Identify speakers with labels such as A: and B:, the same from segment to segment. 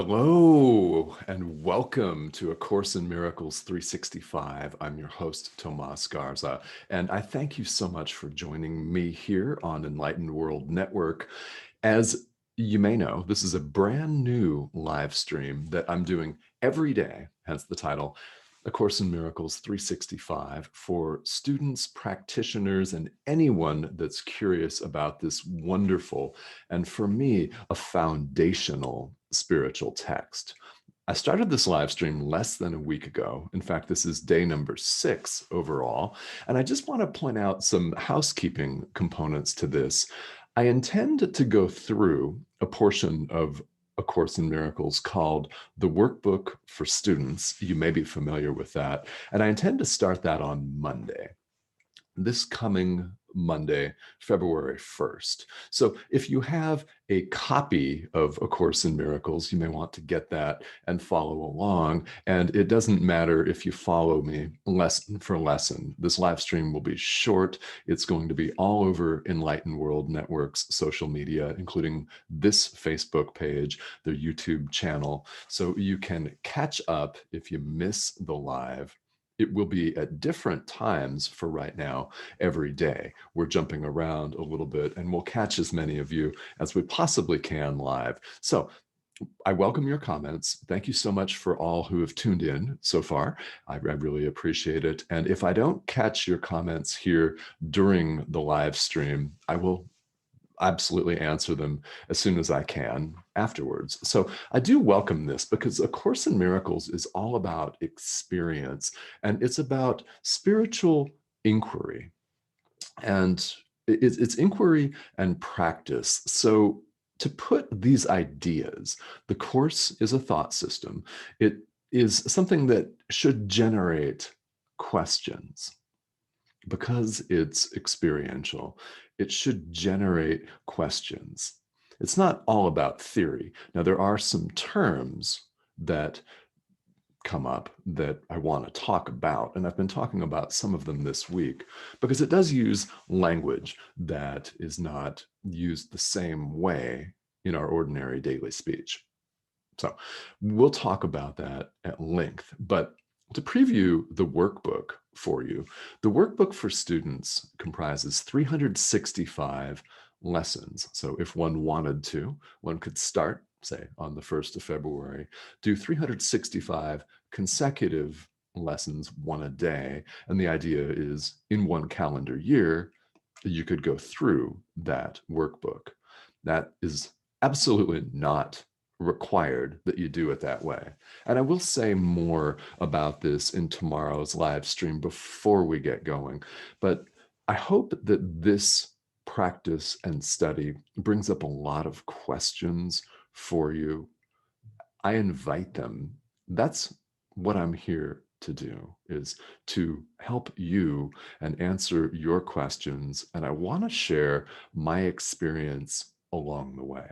A: Hello and welcome to A Course in Miracles 365. I'm your host, Tomas Garza, and I thank you so much for joining me here on Enlightened World Network. As you may know, this is a brand new live stream that I'm doing every day, hence the title, A Course in Miracles 365, for students, practitioners, and anyone that's curious about this wonderful, and for me, a foundational spiritual text. I started this live stream less than a week ago. In fact, this is day number 6 overall. And I just want to point out some housekeeping components to this. I intend to go through a portion of A Course in Miracles called the Workbook for Students. You may be familiar with that. And I intend to start that on Monday, this coming Monday, February 1st. So if you have a copy of A Course in Miracles, you may want to get that and follow along. And it doesn't matter if you follow me lesson for lesson. This live stream will be short. It's going to be all over Enlightened World Network's social media, including this Facebook page, their YouTube channel. So you can catch up if you miss the live. It will be at different times for right now, every day. We're jumping around a little bit and we'll catch as many of you as we possibly can live. So I welcome your comments. Thank you so much for all who have tuned in so far. I really appreciate it. And if I don't catch your comments here during the live stream, I will absolutely answer them as soon as I can afterwards. So I do welcome this because A Course in Miracles is all about experience, and it's about spiritual inquiry. And it's inquiry and practice. So to put these ideas, the Course is a thought system. It is something that should generate questions. Because it's experiential, it should generate questions. It's not all about theory. Now, there are some terms that come up that I want to talk about, and I've been talking about some of them this week because it does use language that is not used the same way in our ordinary daily speech. So we'll talk about that at length. But to preview the workbook for you, the workbook for students comprises 365 lessons. So if one wanted to, one could start, say, on the 1st of February, do 365 consecutive lessons, one a day. And the idea is in one calendar year, you could go through that workbook. That is absolutely not required that you do it that way. And I will say more about this in tomorrow's live stream before we get going. But I hope that this practice and study brings up a lot of questions for you. I invite them. That's what I'm here to do, is to help you and answer your questions. And I want to share my experience along the way.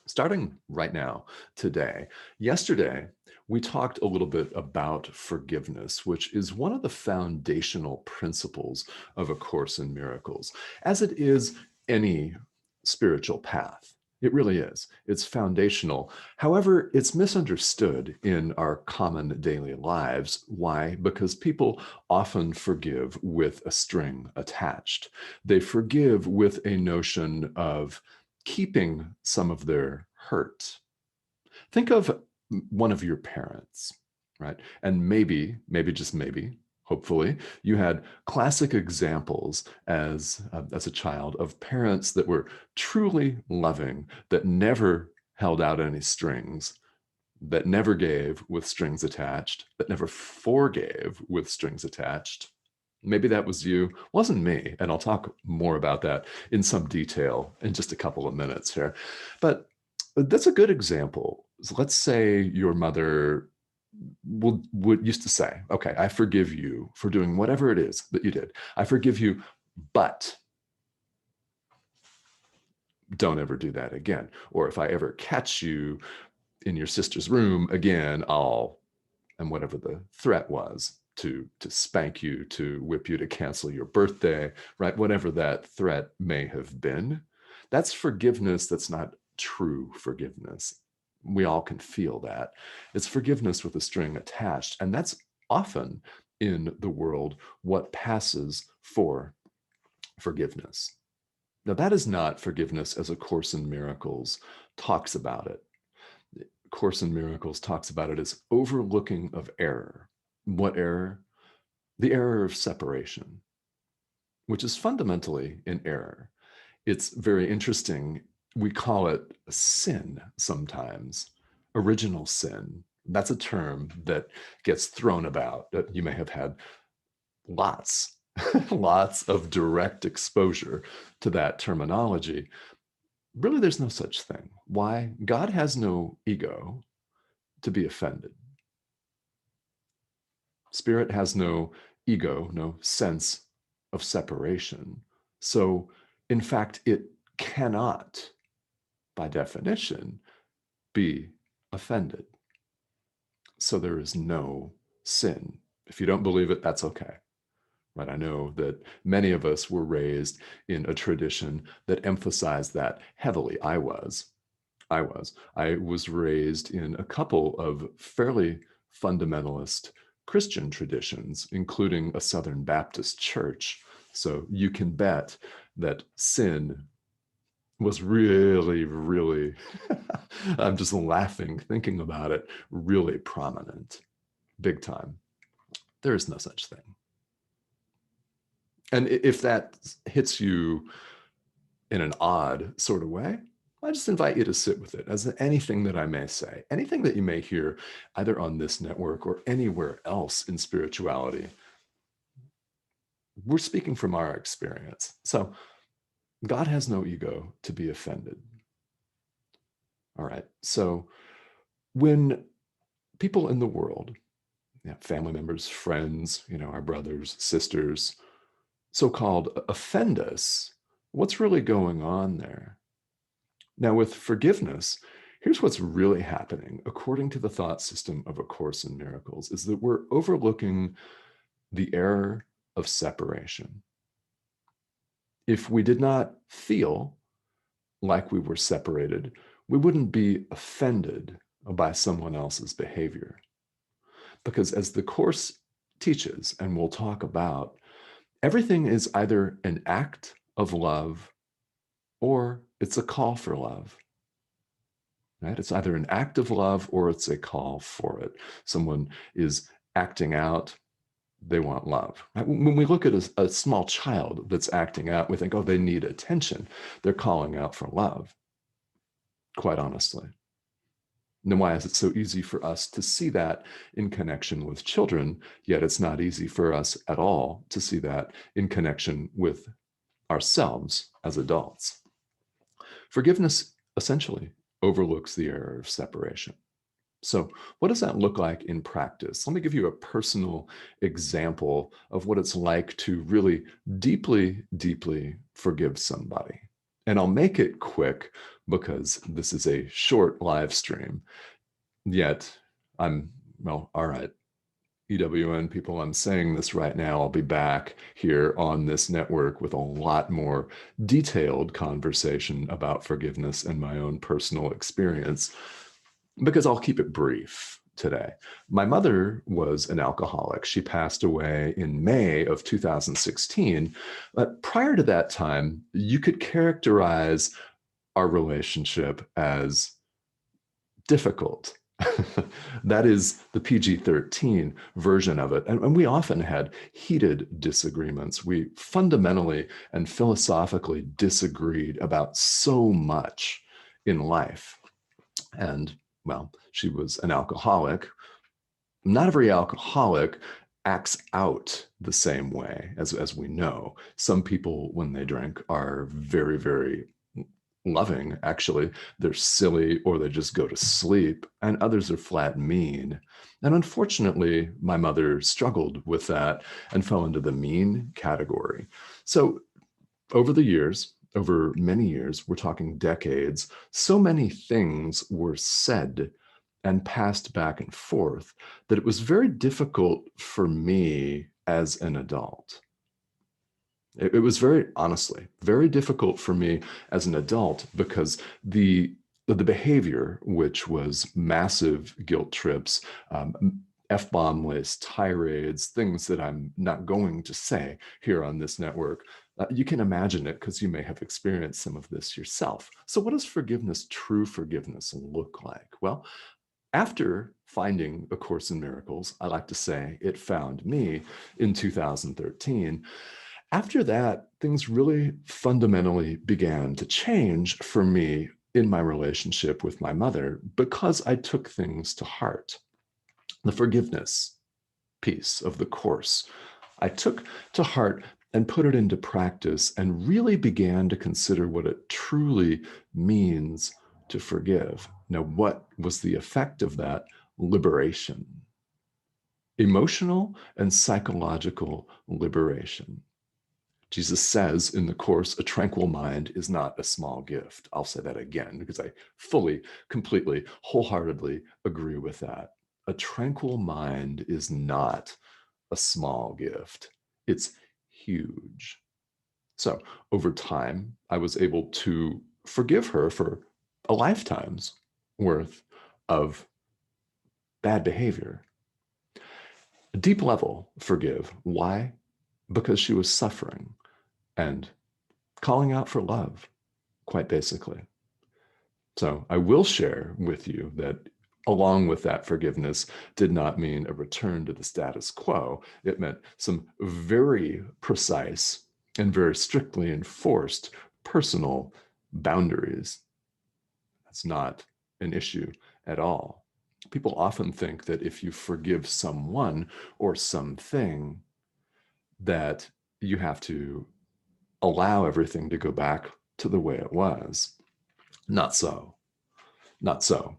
A: Starting right now, today. Yesterday, we talked a little bit about forgiveness, which is one of the foundational principles of A Course in Miracles, as it is any spiritual path. It really is. It's foundational. However, it's misunderstood in our common daily lives. Why? Because people often forgive with a string attached. They forgive with a notion of keeping some of their hurt. Think of one of your parents, right? And maybe just maybe, hopefully, you had classic examples as a child of parents that were truly loving, that never held out any strings, that never gave with strings attached, that never forgave with strings attached. Maybe that was you, wasn't me. And I'll talk more about that in some detail in just a couple of minutes here. But that's a good example. So let's say your mother would used to say, okay, I forgive you for doing whatever it is that you did. I forgive you, but don't ever do that again. Or if I ever catch you in your sister's room again, and whatever the threat was, to spank you, to whip you, to cancel your birthday, right? Whatever that threat may have been, that's forgiveness. That's not true forgiveness. We all can feel that. It's forgiveness with a string attached. And that's often in the world what passes for forgiveness. Now, that is not forgiveness as A Course in Miracles talks about it. Course in Miracles talks about it as overlooking of error. What error? The error of separation, which is fundamentally an error. It's very interesting. We call it sin sometimes, original sin. That's a term that gets thrown about. You may have had lots, lots of direct exposure to that terminology. Really, there's no such thing. Why? God has no ego to be offended. Spirit has no ego, no sense of separation. So, in fact, it cannot, by definition, be offended. So there is no sin. If you don't believe it, that's okay. Right? I know that many of us were raised in a tradition that emphasized that heavily. I was. I was raised in a couple of fairly fundamentalist Christian traditions, including a Southern Baptist church. So you can bet that sin was really, really, I'm just laughing thinking about it, really prominent, big time. There is no such thing. And if that hits you in an odd sort of way, I just invite you to sit with it as anything that I may say, anything that you may hear either on this network or anywhere else in spirituality. We're speaking from our experience. So God has no ego to be offended. All right. So when people in the world, family members, friends, our brothers, sisters, so-called offend us, what's really going on there? Now, with forgiveness, here's what's really happening, according to the thought system of A Course in Miracles, is that we're overlooking the error of separation. If we did not feel like we were separated, we wouldn't be offended by someone else's behavior. Because as the Course teaches, and we'll talk about, everything is either an act of love or it's a call for love. Right? It's either an act of love or it's a call for it. Someone is acting out, they want love. Right? When we look at a small child that's acting out, we think, oh, they need attention. They're calling out for love, quite honestly. And then why is it so easy for us to see that in connection with children, yet it's not easy for us at all to see that in connection with ourselves as adults? Forgiveness essentially overlooks the error of separation. So, what does that look like in practice? Let me give you a personal example of what it's like to really deeply, deeply forgive somebody. And I'll make it quick because this is a short live stream. Yet, well, all right, EWN people, I'm saying this right now. I'll be back here on this network with a lot more detailed conversation about forgiveness and my own personal experience, because I'll keep it brief today. My mother was an alcoholic. She passed away in May of 2016. But prior to that time, you could characterize our relationship as difficult. That is the PG-13 version of it. And we often had heated disagreements. We fundamentally and philosophically disagreed about so much in life. And, well, she was an alcoholic. Not every alcoholic acts out the same way, as we know. Some people, when they drink, are very, very loving. Actually, they're silly or they just go to sleep, and others are flat mean. And unfortunately, my mother struggled with that and fell into the mean category. So over the years, over many years, we're talking decades, so many things were said and passed back and forth that it was very difficult for me as an adult. It was very, honestly, very difficult for me as an adult because the the behavior, which was massive guilt trips, F-bomb list, tirades, things that I'm not going to say here on this network. You can imagine it because you may have experienced some of this yourself. So what does forgiveness, true forgiveness, look like? Well, after finding A Course in Miracles, I like to say it found me in 2013. After that, things really fundamentally began to change for me in my relationship with my mother because I took things to heart. The forgiveness piece of the course, I took to heart and put it into practice and really began to consider what it truly means to forgive. Now, what was the effect of that? Liberation, emotional and psychological liberation. Jesus says in the Course, a tranquil mind is not a small gift. I'll say that again because I fully, completely, wholeheartedly agree with that. A tranquil mind is not a small gift. It's huge. So over time, I was able to forgive her for a lifetime's worth of bad behavior. A deep level forgive. Why? Because she was suffering and calling out for love, quite basically. So I will share with you that along with that forgiveness did not mean a return to the status quo. It meant some very precise and very strictly enforced personal boundaries. That's not an issue at all. People often think that if you forgive someone or something, that you have to allow everything to go back to the way it was. Not so. Not so.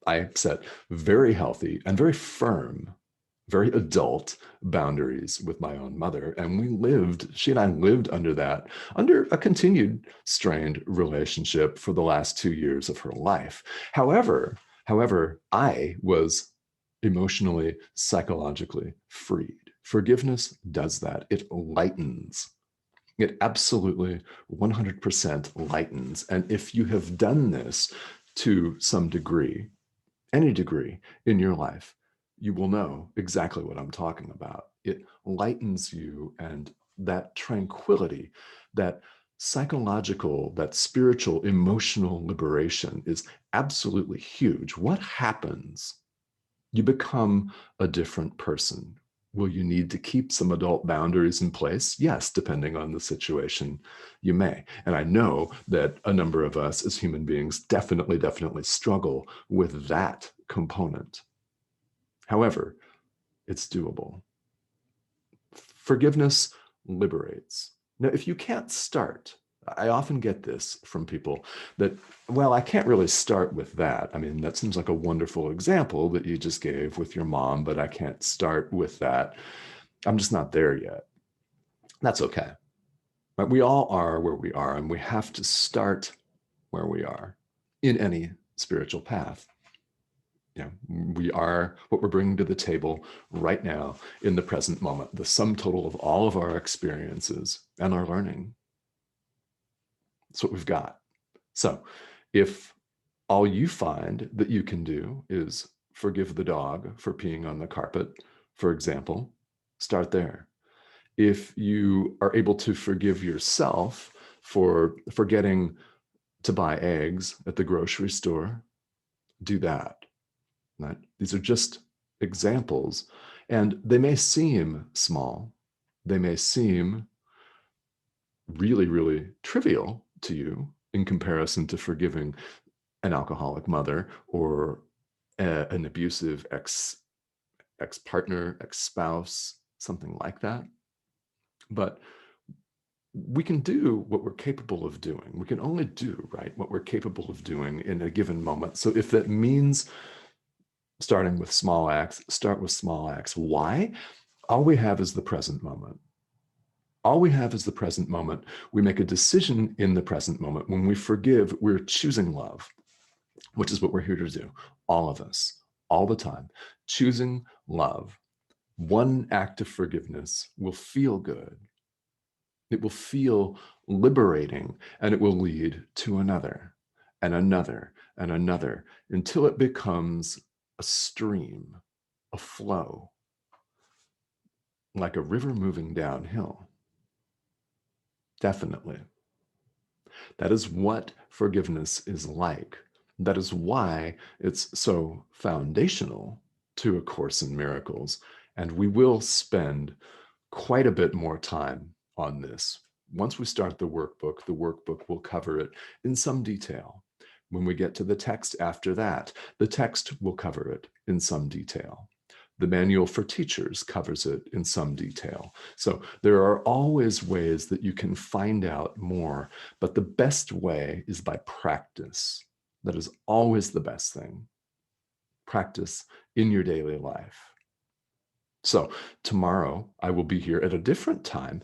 A: I set very healthy and very firm, very adult boundaries with my own mother. And she and I lived under a continued strained relationship for the last 2 years of her life. However, I was emotionally, psychologically freed. Forgiveness does that. It lightens. It absolutely 100% lightens. And if you have done this to some degree, any degree in your life, you will know exactly what I'm talking about. It lightens you, and that tranquility, that psychological, that spiritual, emotional liberation is absolutely huge. What happens? You become a different person. Will you need to keep some adult boundaries in place? Yes, depending on the situation, you may. And I know that a number of us as human beings definitely struggle with that component. However, it's doable. Forgiveness liberates. Now, if you can't start, I often get this from people that, well, I can't really start with that. I mean, that seems like a wonderful example that you just gave with your mom, but I can't start with that. I'm just not there yet. That's okay. But we all are where we are, and we have to start where we are in any spiritual path. We are what we're bringing to the table right now in the present moment, the sum total of all of our experiences and our learning. That's what we've got. So if all you find that you can do is forgive the dog for peeing on the carpet, for example, start there. If you are able to forgive yourself for forgetting to buy eggs at the grocery store, do that. Right? These are just examples, and they may seem small. They may seem really trivial to you in comparison to forgiving an alcoholic mother or an abusive ex-partner, ex-spouse, something like that. But we can do what we're capable of doing. We can only do, right, what we're capable of doing in a given moment. So if that means starting with small acts, start with small acts. Why? All we have is the present moment. All we have is the present moment. We make a decision in the present moment. When we forgive, we're choosing love, which is what we're here to do. All of us, all the time, choosing love. One act of forgiveness will feel good. It will feel liberating, and it will lead to another. and another and another until it becomes a stream, a flow, like a river moving downhill. Definitely. That is what forgiveness is like. That is why it's so foundational to A Course in Miracles. And we will spend quite a bit more time on this. Once we start the workbook will cover it in some detail. When we get to the text after that, the text will cover it in some detail. The manual for teachers covers it in some detail. So there are always ways that you can find out more, but the best way is by practice. That is always the best thing. Practice in your daily life. So tomorrow I will be here at a different time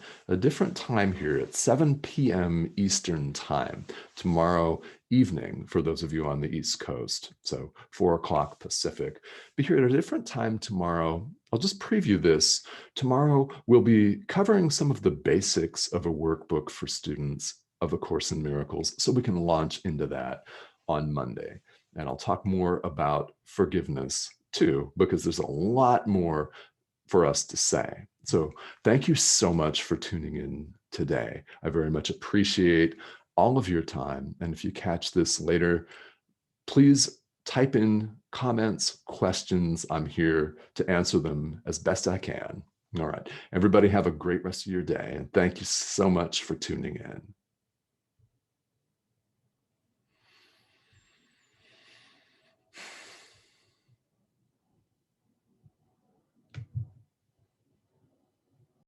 A: here at 7 p.m. Eastern time, tomorrow evening for those of you on the East Coast, so 4 o'clock Pacific. Be here at a different time tomorrow. I'll just preview this. Tomorrow we'll be covering some of the basics of a workbook for students of A Course in Miracles so we can launch into that on Monday. And I'll talk more about forgiveness too, because there's a lot more for us to say. So thank you so much for tuning in today. I very much appreciate all of your time. And if you catch this later, please type in comments, questions. I'm here to answer them as best I can. All right. Everybody have a great rest of your day. And thank you so much for tuning in.